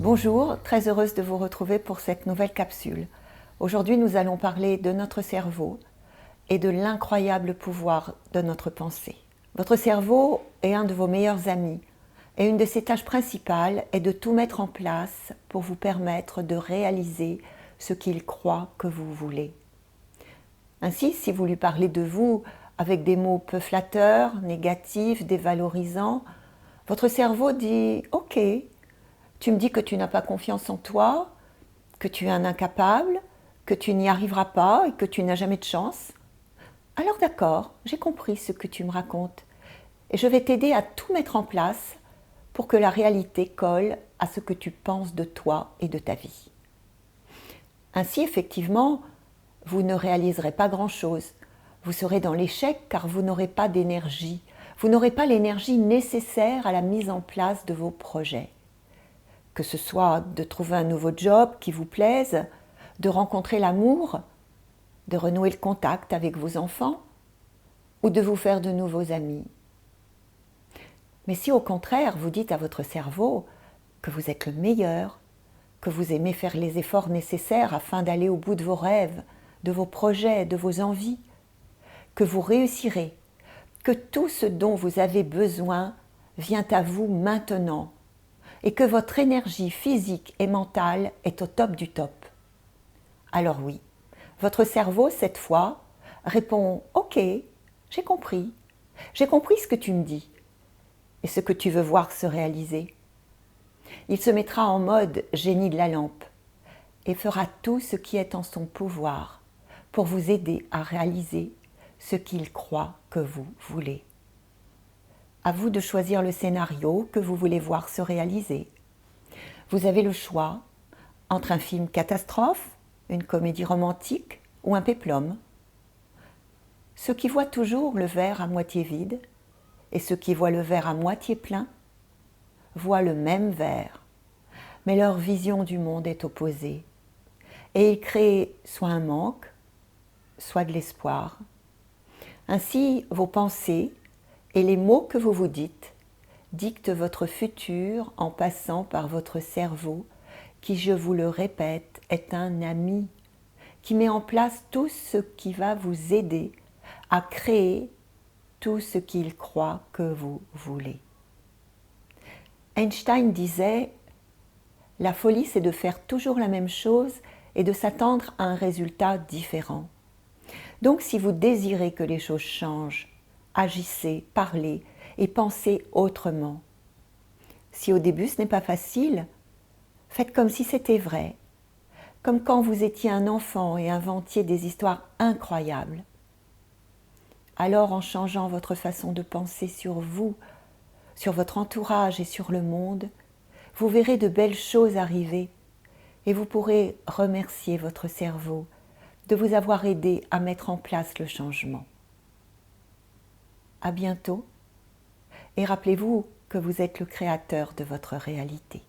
Bonjour, très heureuse de vous retrouver pour cette nouvelle capsule. Aujourd'hui, nous allons parler de notre cerveau et de l'incroyable pouvoir de notre pensée. Votre cerveau est un de vos meilleurs amis et une de ses tâches principales est de tout mettre en place pour vous permettre de réaliser ce qu'il croit que vous voulez. Ainsi, si vous lui parlez de vous avec des mots peu flatteurs, négatifs, dévalorisants, votre cerveau dit « Ok, tu me dis que tu n'as pas confiance en toi, que tu es un incapable, que tu n'y arriveras pas et que tu n'as jamais de chance. Alors d'accord, j'ai compris ce que tu me racontes et je vais t'aider à tout mettre en place pour que la réalité colle à ce que tu penses de toi et de ta vie. » Ainsi, effectivement, vous ne réaliserez pas grand-chose. Vous serez dans l'échec car vous n'aurez pas d'énergie. Vous n'aurez pas l'énergie nécessaire à la mise en place de vos projets. Que ce soit de trouver un nouveau job qui vous plaise, de rencontrer l'amour, de renouer le contact avec vos enfants ou de vous faire de nouveaux amis. Mais si au contraire vous dites à votre cerveau que vous êtes le meilleur, que vous aimez faire les efforts nécessaires afin d'aller au bout de vos rêves, de vos projets, de vos envies, que vous réussirez, que tout ce dont vous avez besoin vient à vous maintenant et que votre énergie physique et mentale est au top du top. Alors oui, votre cerveau, cette fois, répond « Ok, j'ai compris ce que tu me dis et ce que tu veux voir se réaliser. » Il se mettra en mode génie de la lampe et fera tout ce qui est en son pouvoir pour vous aider à réaliser ce qu'il croit que vous voulez. À vous de choisir le scénario que vous voulez voir se réaliser. Vous avez le choix entre un film catastrophe, une comédie romantique ou un péplum. Ceux qui voient toujours le verre à moitié vide et ceux qui voient le verre à moitié plein voient le même verre, mais leur vision du monde est opposée et ils créent soit un manque, soit de l'espoir. Ainsi, vos pensées et les mots que vous vous dites dictent votre futur en passant par votre cerveau qui, je vous le répète, est un ami qui met en place tout ce qui va vous aider à créer tout ce qu'il croit que vous voulez. Einstein disait « La folie, c'est de faire toujours la même chose et de s'attendre à un résultat différent. » Donc, si vous désirez que les choses changent, agissez, parlez et pensez autrement. Si au début ce n'est pas facile, faites comme si c'était vrai, comme quand vous étiez un enfant et inventiez des histoires incroyables. Alors, en changeant votre façon de penser sur vous, sur votre entourage et sur le monde, vous verrez de belles choses arriver et vous pourrez remercier votre cerveau de vous avoir aidé à mettre en place le changement. À bientôt et rappelez-vous que vous êtes le créateur de votre réalité.